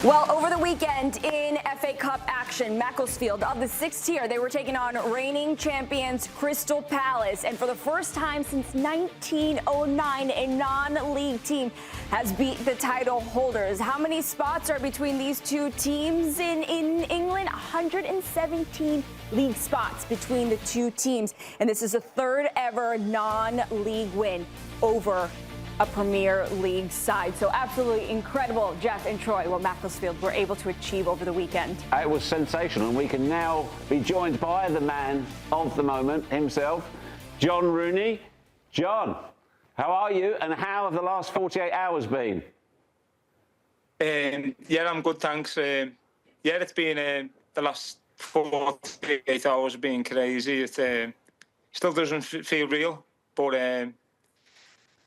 Well, over the weekend in FA Cup action, Macclesfield of the 6th tier, they were taking on reigning champions Crystal Palace. And for the first time since 1909, a non-league team has beat the title holders. How many spots are between these two teams in England? 117 league spots between the two teams. And this is the third ever non-league win over a Premier League side. So absolutely incredible, Geoff and Troy, what Macclesfield were able to achieve over the weekend. It was sensational, and we can now be joined by the man of the moment himself, John Rooney. John, how are you, and how have the last 48 hours been? Yeah, I'm good, thanks. Yeah, it's been the last 48 hours have been crazy. It still doesn't feel real, but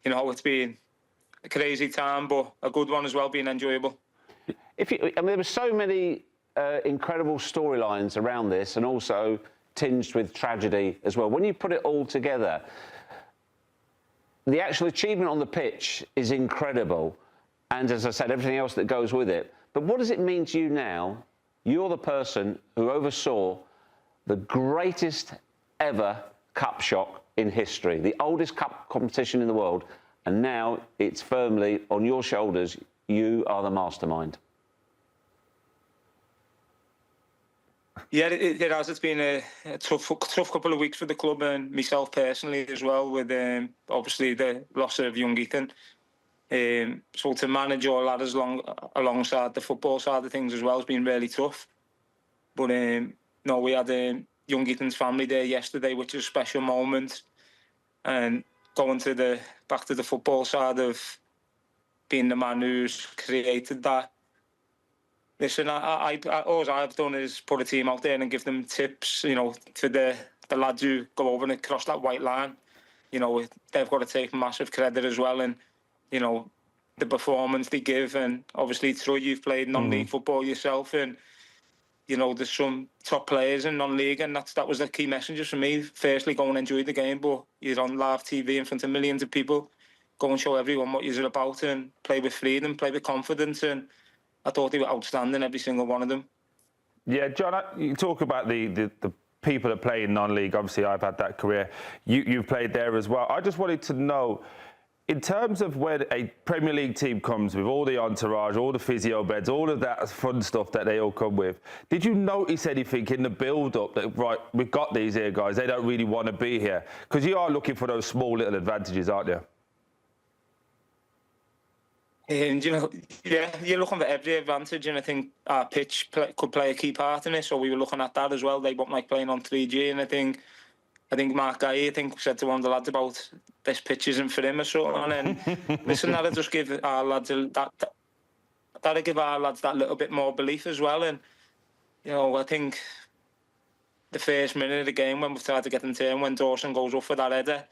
you know, it's been a crazy time, but a good one as well, being enjoyable. There were so many incredible storylines around this, and also tinged with tragedy as well. When you put it all together, the actual achievement on the pitch is incredible, and as I said, everything else that goes with it. But what does it mean to you now? You're the person who oversaw the greatest ever cup shock in history, the oldest cup competition in the world, and now it's firmly on your shoulders. You are the mastermind. Yeah, it has. It's been a tough couple of weeks for the club and myself personally as well, with obviously the loss of young Ethan. So to manage all that alongside the football side of things as well has been really tough. But no, we had young Ethan's family there yesterday, which is a special moment. And going back to the football side of being the man who's created that. Listen, all I've done is put a team out there and give them tips, you know, to the lads who go over and cross that white line. You know, they've got to take massive credit as well, and you know, the performance they give. And obviously, Troy, you've played non-league football yourself, and you know, there's some top players in non-league, and that was the key messages for me. Firstly, go and enjoy the game, but you're on live TV in front of millions of people. Go and show everyone what you're about, and play with freedom, play with confidence. And I thought they were outstanding, every single one of them. Yeah, John, you talk about the people that play in non-league. Obviously, I've had that career. You've played there as well. I just wanted to know, in terms of when a Premier League team comes with all the entourage, all the physio beds, all of that fun stuff that they all come with, did you notice anything in the build-up that, right, we've got these here guys, they don't really want to be here? Because you are looking for those small little advantages, aren't you? And, you know, yeah, you're looking for every advantage, and I think our pitch could play a key part in it, so we were looking at that as well. They won't like playing on 3G, and I think Mark Guy, said to one of the lads about this pitch isn't for him or so on. And listen, that'll just give our lads that'll give our lads that little bit more belief as well. And you know, I think the first minute of the game when we've tried to get them turn, when Dawson goes up for that header,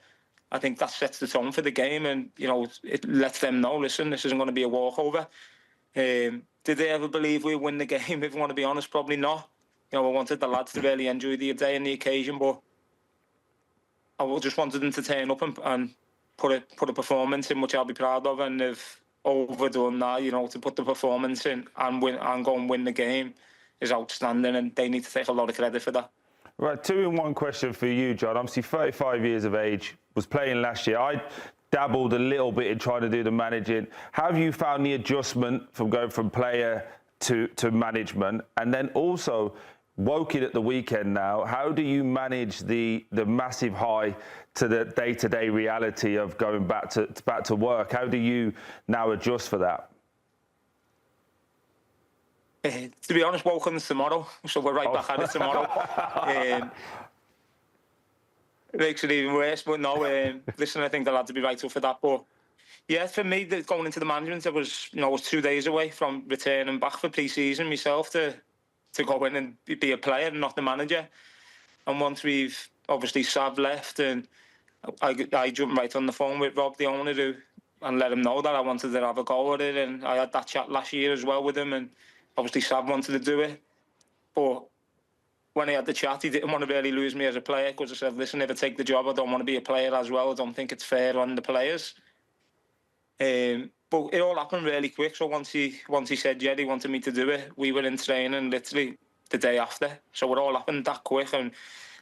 I think that sets the tone for the game, and you know, it lets them know, listen, this isn't going to be a walkover. Did they ever believe we'd win the game? If we want to be honest, probably not. You know, I wanted the lads to really enjoy the day and the occasion, but I just wanted them to turn up and put a performance in which I'll be proud of, and they've overdone that. You know, to put the performance in and win and go and win the game is outstanding, and they need to take a lot of credit for that. Right, 2-in-1 question for you, John. Obviously, 35 years of age, was playing last year. I dabbled a little bit in trying to do the managing. Have you found the adjustment from going from player to management? And then also, Woking at the weekend now, how do you manage the massive high to the day-to-day reality of going back to work? How do you now adjust for that? To be honest, Woking's tomorrow, so we're right back at it tomorrow. It makes it even worse, but no, listen, I think the lads will be right up for that. But yeah, for me, going into the management, I was 2 days away from returning back for pre-season myself to go in and be a player and not the manager. And once we've obviously Sav left, and I jumped right on the phone with Rob, the owner, and let him know that I wanted to have a go at it. And I had that chat last year as well with him, and obviously Sav wanted to do it. But when he had the chat, he didn't want to really lose me as a player, because I said, listen, if I take the job, I don't want to be a player as well. I don't think it's fair on the players. But it all happened really quick. So once he said he wanted me to do it, we were in training literally the day after. So it all happened that quick, and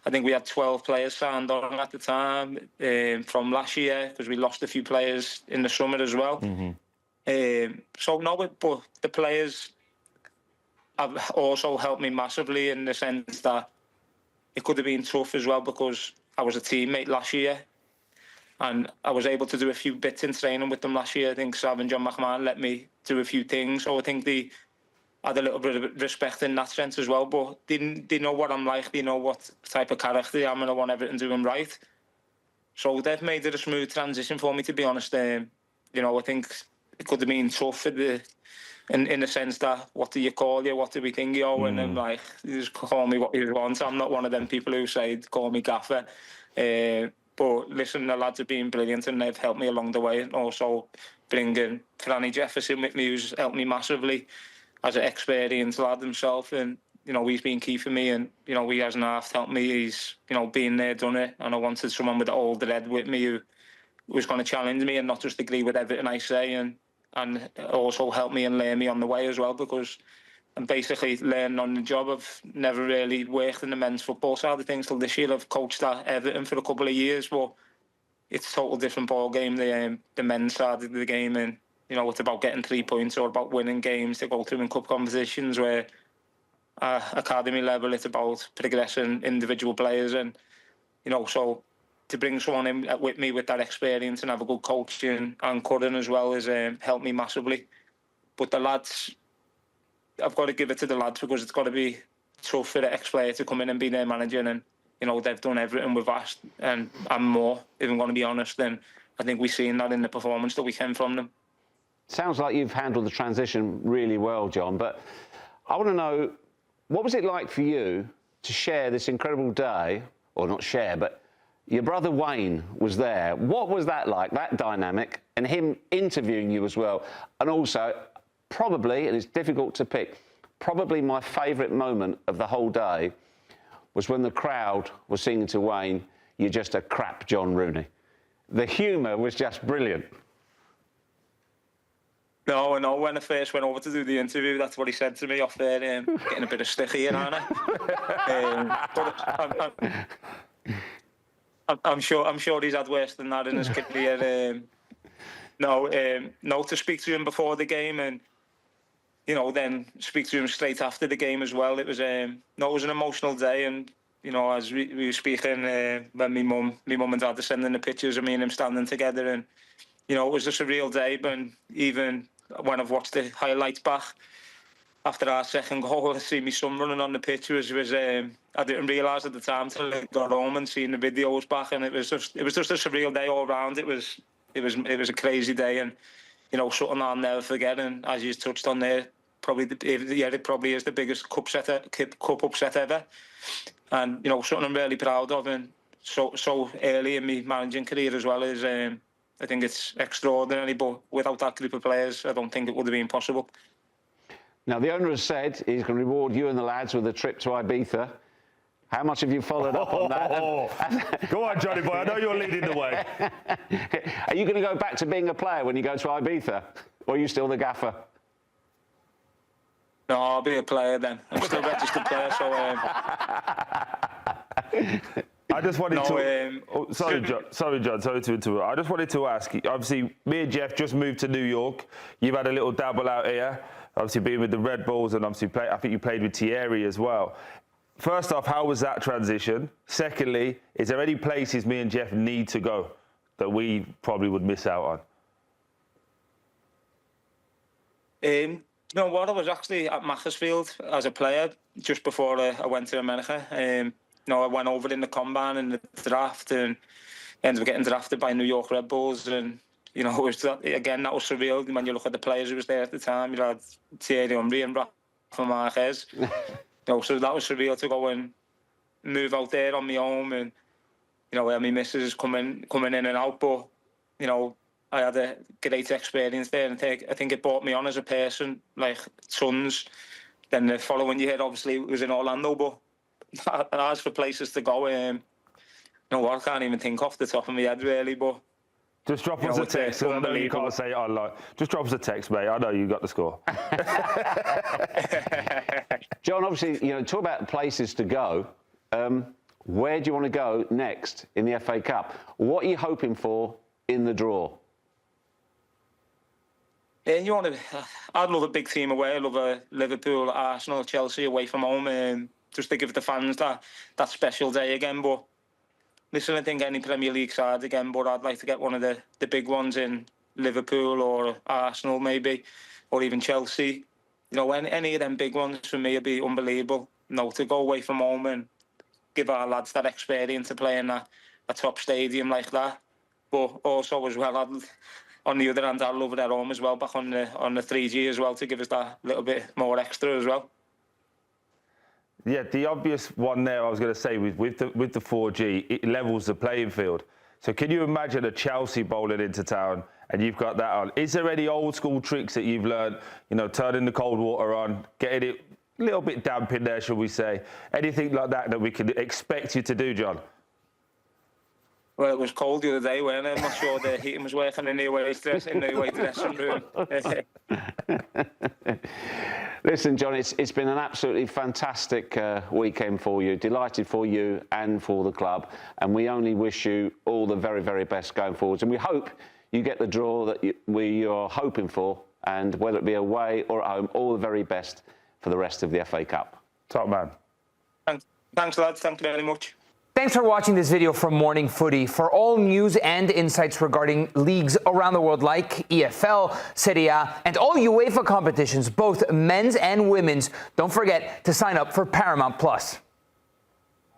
I think we had 12 players signed on at the time from last year, because we lost a few players in the summer as well. So no, but the players have also helped me massively, in the sense that it could have been tough as well, because I was a teammate last year, and I was able to do a few bits in training with them last year. I think Sav and John McMahon let me do a few things, so I think they had a little bit of respect in that sense as well. But they know what I'm like, they know what type of character I am, and I want everything doing right. So they've made it a smooth transition for me, to be honest. You know, I think it could have been tough for in the sense that, what do you call you? What do we think you? And then, like, you just call me what you want. I'm not one of them people who say, call me gaffer. But listen, the lads have been brilliant, and they've helped me along the way. And also bringing Franny Jefferson with me, who's helped me massively as an experienced lad himself. And, you know, he's been key for me. And, you know, he hasn't half helped me. He's, you know, been there, done it. And I wanted someone with the older head with me who was going to challenge me and not just agree with everything I say. And also help me and learn me on the way as well, because I'm basically learning on the job. I've never really worked in the men's football side of things till this year. I've coached at Everton for a couple of years, but it's a total different ball game, the men's side of the game. And, you know, it's about getting 3 points, or about winning games to go through in cup competitions, where academy level, it's about progressing individual players. And, you know, so to bring someone in with me with that experience and have a good coaching and cutting as well has helped me massively. But the lads, I've got to give it to the lads, because it's got to be tough for the ex-player to come in and be their manager. And, you know, they've done everything we've asked, and more, if I'm going to be honest. And I think we've seen that in the performance that we came from them. Sounds like you've handled the transition really well, John, but I want to know, what was it like for you to share this incredible day, or not share, but your brother Wayne was there. What was that like, that dynamic, and him interviewing you as well? And also, probably, and it's difficult to pick, probably my favourite moment of the whole day was when the crowd was singing to Wayne, "You're just a crap John Rooney." The humour was just brilliant. No, I know. When I first went over to do the interview, that's what he said to me off there, getting a bit of sticky in on it. But I'm sure he's had worse than that in his career. No, to speak to him before the game, and, you know, then speak to him straight after the game as well. It was it was an emotional day. And, you know, as we were speaking, when my mum and dad are sending the pictures of me and him standing together, and, you know, it was just a real day. But even when I've watched the highlights back after our second goal, I see my son running on the pitch. Was I didn't realise at the time till I got home and seen the videos back, and it was just a surreal day all round. It was a crazy day, and, you know, something I'll never forget. And as you touched on there, it probably is the biggest cup upset ever, and, you know, something I'm really proud of. And so early in my managing career as well is, I think it's extraordinary. But without that group of players, I don't think it would have been possible. Now, the owner has said he's going to reward you and the lads with a trip to Ibiza. How much have you followed up on that? Go on, Johnny boy. I know you're leading the way. Are you going to go back to being a player when you go to Ibiza? Or are you still the gaffer? No, I'll be a player then. I'm still a registered player, so... I just wanted sorry, John, sorry to interrupt. I just wanted to ask, obviously, me and Geoff just moved to New York. You've had a little dabble out here, obviously being with the Red Bulls, and obviously I think you played with Thierry as well. First off, how was that transition? Secondly, is there any places me and Geoff need to go that we probably would miss out on? You know what? I was actually at Macclesfield as a player just before I went to America. You know, I went over in the combine and the draft, and ended up getting drafted by New York Red Bulls. And, you know, it was that was surreal when you look at the players who was there at the time. You had Thierry Henry and Rafa Marquez. You know, so that was surreal to go and move out there on my own, and, you know, where my missus coming in and out. But, you know, I had a great experience there, and I think it brought me on as a person, like tons. Then the following year, obviously, it was in Orlando. But as for places to go, you know, I can't even think off the top of my head, really. But Just drop us a text. I know you can't say it online. Just drop us a text, mate. I know you got the score. John, obviously, talk about places to go. Where do you want to go next in the FA Cup? What are you hoping for in the draw? I'd love a big team away. I love a Liverpool, Arsenal, Chelsea away from home, just to give the fans that special day again. But listen, I think any Premier League side again, but I'd like to get one of the big ones in Liverpool or Arsenal maybe, or even Chelsea. Any of them big ones for me would be unbelievable. To go away from home and give our lads that experience to play in a top stadium like that. But also as well, on the other hand, I'd love it at home as well, back on the 3G as well, to give us that little bit more extra as well. Yeah, the obvious one there, I was going to say, with the 4G, it levels the playing field. So can you imagine a Chelsea bowling into town and you've got that on? Is there any old school tricks that you've learned, turning the cold water on, getting it a little bit damp in there, shall we say? Anything like that we can expect you to do, John? Well, it was cold the other day, weren't it? I'm not sure the heating was working in the away dressing room. Listen, John, it's been an absolutely fantastic weekend for you. Delighted for you and for the club. And we only wish you all the very, very best going forwards. And we hope you get the draw that we are hoping for. And whether it be away or at home, all the very best for the rest of the FA Cup. Top man. Thanks, lads. Thank you very much. Thanks for watching this video from Morning Footy. For all news and insights regarding leagues around the world like EFL, Serie, and all UEFA competitions, both men's and women's, don't forget to sign up for Paramount+.